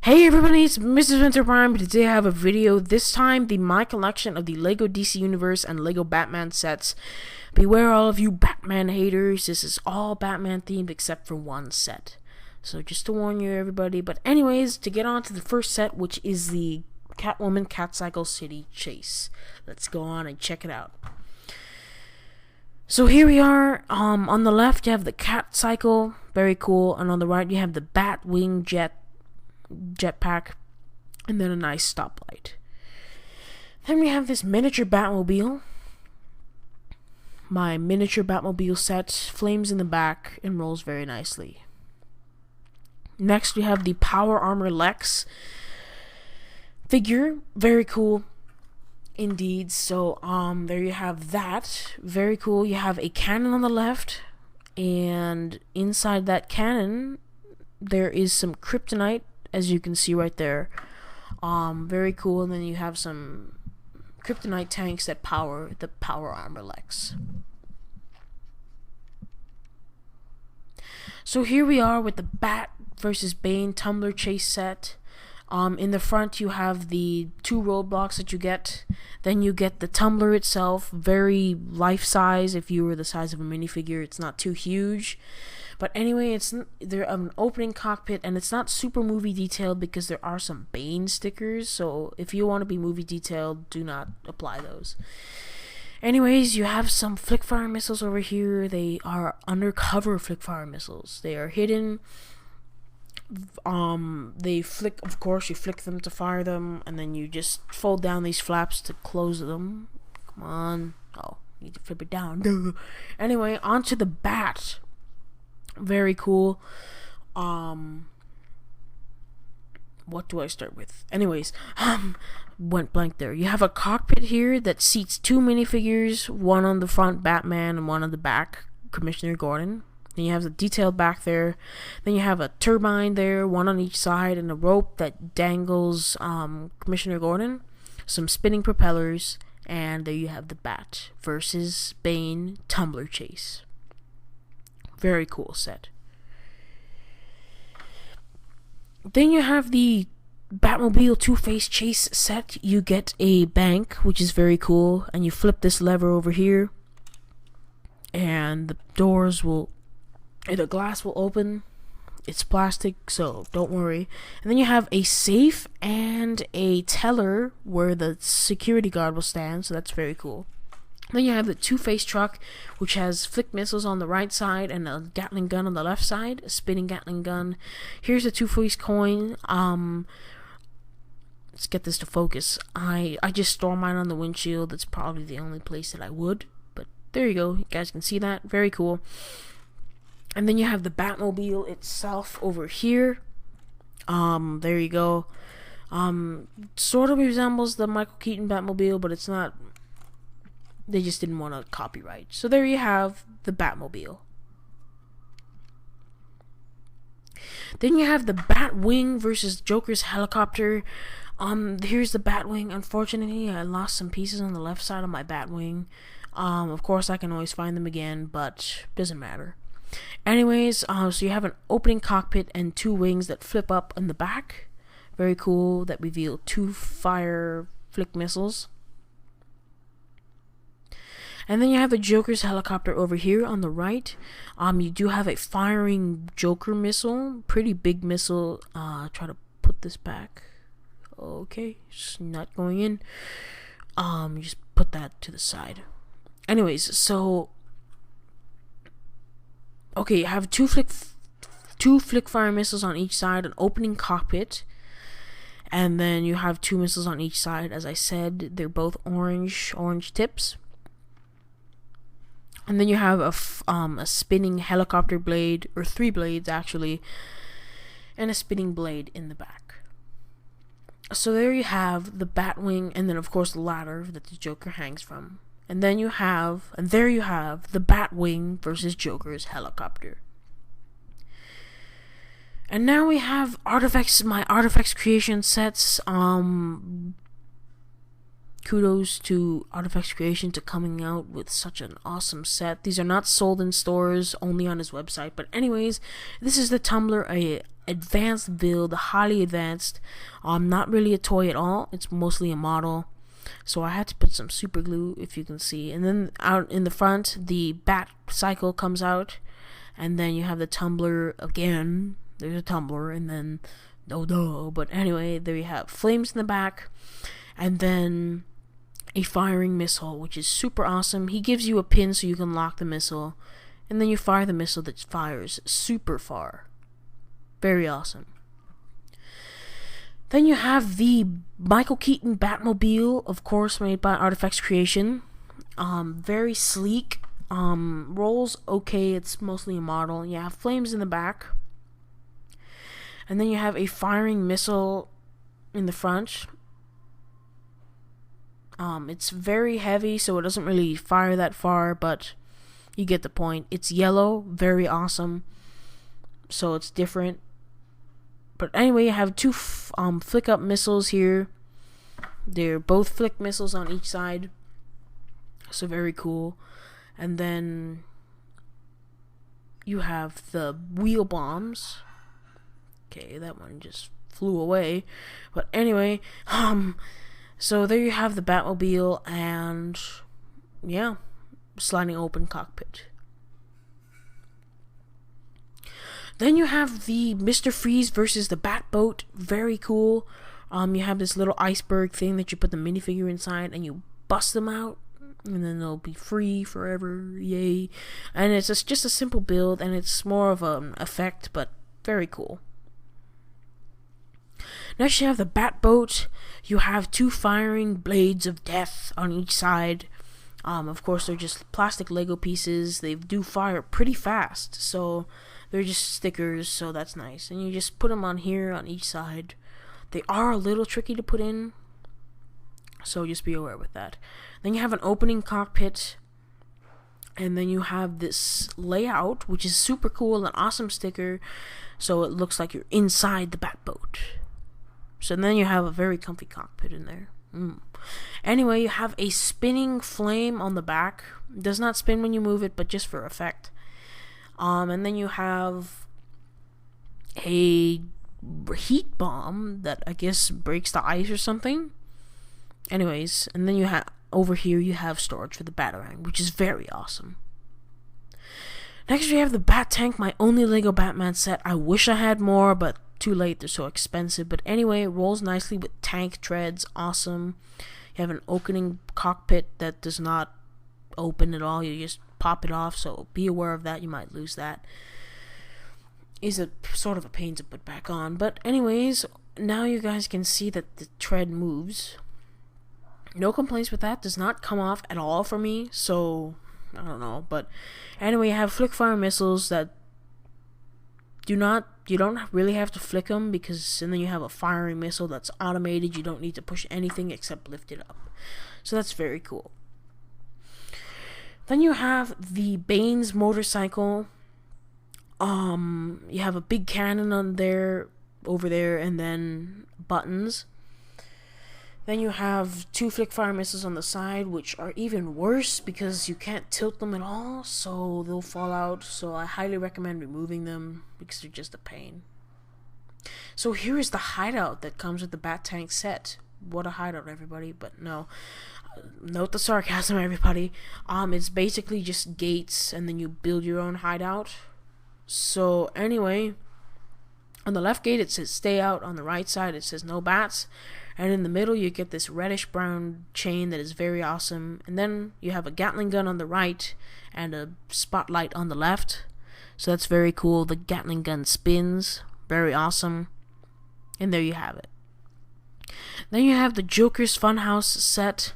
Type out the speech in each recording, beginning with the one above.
Hey everybody, it's Mr. Spencer Prime. Today I have a video, this time my collection of the LEGO DC Universe and LEGO Batman sets. Beware all of you Batman haters, this is all Batman themed except for one set. So just to warn you everybody, but anyways, to get on to the first set, which is the Catwoman Catcycle City Chase. Let's go on and check it out. So here we are, on the left you have the Catcycle, very cool, and on the right you have the Batwing jetpack, and then a nice stoplight. Then we have this miniature Batmobile. My miniature Batmobile set, flames in the back and rolls very nicely. Next we have the Power Armor Lex figure, very cool indeed. So there you have that, very cool. You have a cannon on the left, and inside that cannon there is some kryptonite, as you can see right there. Very cool. And then you have some kryptonite tanks that power the Power Armor Lex. So here we are with the Bat versus Bane tumbler chase set. In the front you have the two roadblocks that you get. Then you get the tumbler itself, very life-size. If you were the size of a minifigure, it's not too huge. But anyway, they're an opening cockpit, and it's not super movie detailed because there are some Bane stickers. So if you want to be movie detailed, do not apply those. Anyways, you have some flick-fire missiles over here. They are undercover flick-fire missiles. They are hidden. They flick, of course, you flick them to fire them, and then you just fold down these flaps to close them. Come on. Oh, you need to flip it down. Anyway, onto the Bat. Very cool. What do I start with? Anyways, went blank there. You have a cockpit here that seats two minifigures, one on the front, Batman, and one on the back, Commissioner Gordon. Then you have the detailed back there. Then you have a turbine there, one on each side, and a rope that dangles Commissioner Gordon. Some spinning propellers, and there you have the Bat versus Bane tumbler chase. Very cool set. Then you have the Batmobile Two-Face Chase set. You get a bank, which is very cool, and you flip this lever over here, and the doors will, the glass will open. It's plastic, so don't worry. And then you have a safe and a teller where the security guard will stand, so that's very cool. Then you have the Two-Face truck, which has flick missiles on the right side and a Gatling gun on the left side, a spinning Gatling gun. Here's the Two-Face coin. Let's get this to focus. I just store mine on the windshield. That's probably the only place that I would, but there you go. You guys can see that. Very cool. And then you have the Batmobile itself over here. There you go. Sort of resembles the Michael Keaton Batmobile, but it's not. They just didn't want to copyright. So there you have the Batmobile. Then you have the Batwing versus Joker's helicopter. Here's the Batwing. Unfortunately, I lost some pieces on the left side of my Batwing. Of course, I can always find them again, but doesn't matter. Anyways, so you have an opening cockpit and two wings that flip up in the back. Very cool. That reveal two fire flick missiles. And then you have the Joker's helicopter over here on the right. You do have a firing Joker missile, pretty big missile. Try to put this back. Okay, it's not going in. Just put that to the side. Anyways, so okay, you have two flick fire missiles on each side, an opening cockpit, and then you have two missiles on each side. As I said, they're both orange tips. And then you have a spinning helicopter blade, or three blades actually, and a spinning blade in the back. So there you have the Batwing, and then of course the ladder that the Joker hangs from. And then there you have the Batwing versus Joker's helicopter. And now we have artifacts, my artifacts creation sets. Kudos to Artifacts Creation to coming out with such an awesome set. These are not sold in stores, only on his website. But anyways, this is the tumbler, a advanced build, highly advanced. Not really a toy at all. It's mostly a model. So I had to put some super glue, if you can see. And then out in the front, the bat cycle comes out. And then you have the tumbler again. There's a tumbler, and then but anyway, there you have flames in the back, and then a firing missile, which is super awesome. He gives you a pin so you can lock the missile, and then you fire the missile that fires super far. Very awesome. Then you have the Michael Keaton Batmobile, of course, made by Artifacts Creation. Very sleek. Rolls okay. It's mostly a model. You have flames in the back, and then you have a firing missile in the front. It's very heavy, so it doesn't really fire that far, but you get the point. It's yellow, very awesome, so it's different. But anyway, you have two flick up missiles here. They're both flick missiles on each side, so very cool. And then you have the wheel bombs. Okay, that one just flew away. But anyway, so there you have the Batmobile, and yeah, sliding open cockpit. Then you have the Mr. Freeze versus the Batboat. Very cool. You have this little iceberg thing that you put the minifigure inside, and you bust them out, and then they'll be free forever. Yay. And it's just a simple build, and it's more of an effect, but very cool. Next you have the Batboat. You have two firing blades of death on each side. Of course, they're just plastic Lego pieces. They do fire pretty fast, so they're just stickers, so that's nice. And you just put them on here on each side. They are a little tricky to put in, so just be aware with that. Then you have an opening cockpit, and then you have this layout, which is super cool, an awesome sticker, so it looks like you're inside the Batboat. So then you have a very comfy cockpit in there. Anyway, you have a spinning flame on the back. It does not spin when you move it, but just for effect. And then you have a heat bomb that I guess breaks the ice or something. Anyways, and then you have over here you have storage for the Batarang, which is very awesome. Next we have the Bat Tank, my only Lego Batman set. I wish I had more, but too late, they're so expensive. But anyway, it rolls nicely with tank treads. Awesome. You have an opening cockpit that does not open at all. You just pop it off, so be aware of that. You might lose that. Is a sort of a pain to put back on. But anyways, now you guys can see that the tread moves. No complaints with that. Does not come off at all for me, so I don't know. But anyway, you have flick fire missiles that you don't really have to flick them, because and then you have a firing missile that's automated. You don't need to push anything except lift it up, so that's very cool. Then you have the Bane's motorcycle. You have a big cannon over there, and then buttons. Then you have two flick fire missiles on the side, which are even worse because you can't tilt them at all, so they'll fall out. So I highly recommend removing them because they're just a pain. So here is the hideout that comes with the Bat Tank set. What a hideout, everybody! But no, note the sarcasm, everybody. It's basically just gates, and then you build your own hideout. So anyway, on the left gate it says stay out. On the right side it says no bats. And in the middle, you get this reddish-brown chain that is very awesome. And then you have a Gatling gun on the right and a spotlight on the left. So that's very cool. The Gatling gun spins. Very awesome. And there you have it. Then you have the Joker's Funhouse set.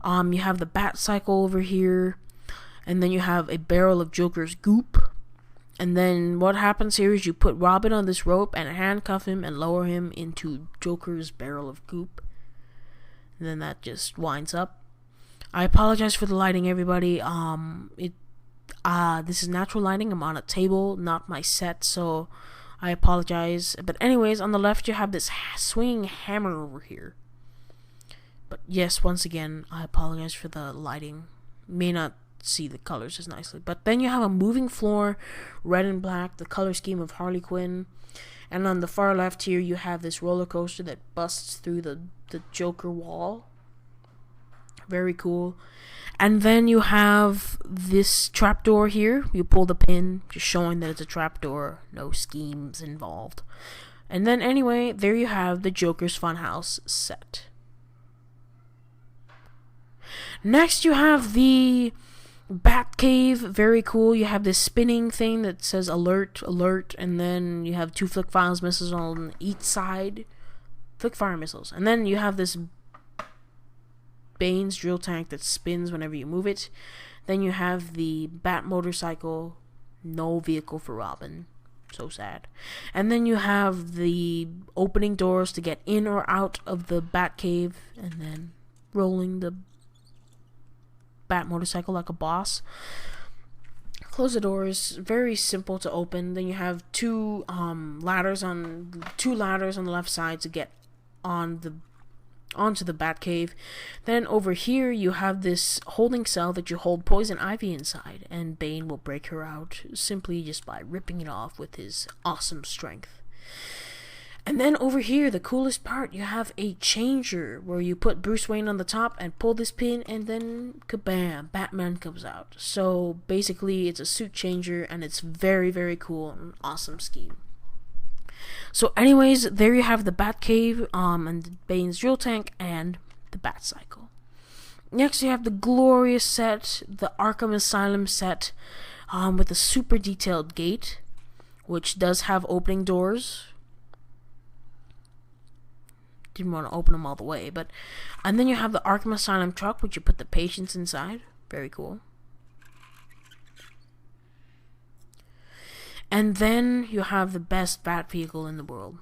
You have the Bat Cycle over here. And then you have a barrel of Joker's goop. And then what happens here is you put Robin on this rope and handcuff him and lower him into Joker's barrel of goop. And then that just winds up. I apologize for the lighting, everybody. This is natural lighting. I'm on a table, not my set, so I apologize. But anyways, on the left you have this swinging hammer over here. But yes, once again, I apologize for the lighting. May not see the colors as nicely. But then you have a moving floor, red and black, the color scheme of Harley Quinn. And on the far left here, you have this roller coaster that busts through the Joker wall. Very cool. And then you have this trapdoor here. You pull the pin, just showing that it's a trapdoor. No schemes involved. And then anyway, there you have the Joker's Funhouse set. Next you have the Batcave. Very cool. You have this spinning thing that says alert, alert, and then you have 2 flick fire missiles on each side. Flick fire missiles. And then you have this Bane's drill tank that spins whenever you move it. Then you have the Bat motorcycle. No vehicle for Robin. So sad. And then you have the opening doors to get in or out of the Batcave, and then rolling the Bat motorcycle like a boss. Close the doors. Very simple to open. Then you have two ladders on the left side to get onto the Batcave. Then over here you have this holding cell that you hold Poison Ivy inside, and Bane will break her out simply just by ripping it off with his awesome strength. And then over here, the coolest part, you have a changer where you put Bruce Wayne on the top and pull this pin, and then kabam, Batman comes out. So basically it's a suit changer, and it's very, very cool and an awesome scheme. So anyways, there you have the Batcave, and Bane's drill tank, and the Batcycle. Next you have the glorious set, the Arkham Asylum set, with a super detailed gate, which does have opening doors. Didn't want to open them all the way, but... And then you have the Arkham Asylum truck, which you put the patients inside. Very cool. And then you have the best bat vehicle in the world.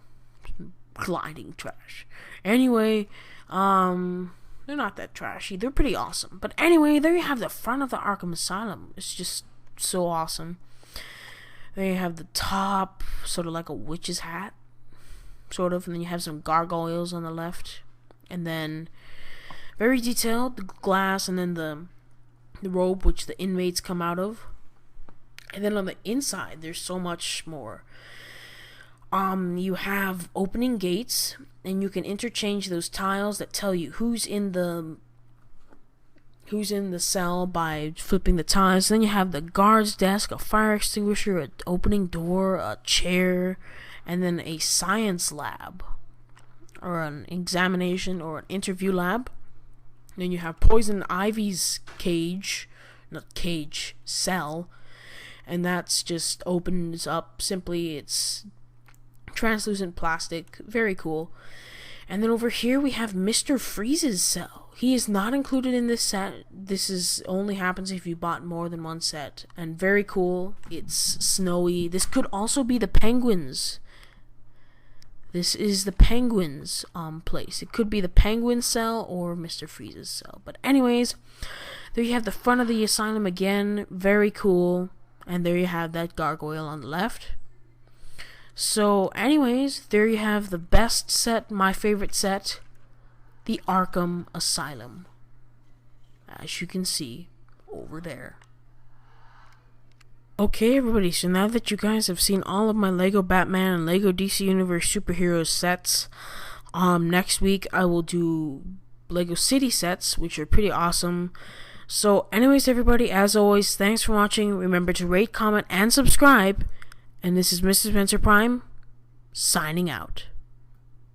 Gliding trash. Anyway, they're not that trashy. They're pretty awesome. But anyway, there you have the front of the Arkham Asylum. It's just so awesome. There you have the top, sort of like a witch's hat. Sort of. And then you have some gargoyles on the left. And then, very detailed, the glass, and then the robe which the inmates come out of. And then on the inside, there's so much more. You have opening gates, and you can interchange those tiles that tell you who's in the cell by flipping the tiles. Then you have the guard's desk, a fire extinguisher, an opening door, a chair, and then a science lab, or an examination, or an interview lab. Then you have Poison Ivy's cell. And that's just opens up simply. It's translucent plastic. Very cool. And then over here we have Mr. Freeze's cell. He is not included in this set. This only happens if you bought more than one set. And very cool. It's snowy. This could also be the Penguins. This is the Penguins place. It could be the Penguin cell or Mr. Freeze's cell. But anyways, there you have the front of the asylum again. Very cool. And there you have that gargoyle on the left. So anyways, there you have the best set, my favorite set, the Arkham Asylum. As you can see over there. Okay everybody, so now that you guys have seen all of my Lego Batman and Lego DC Universe superhero sets, next week I will do Lego City sets, which are pretty awesome. So anyways everybody, as always, thanks for watching. Remember to rate, comment, and subscribe. And this is Mr. Spencer Prime, signing out.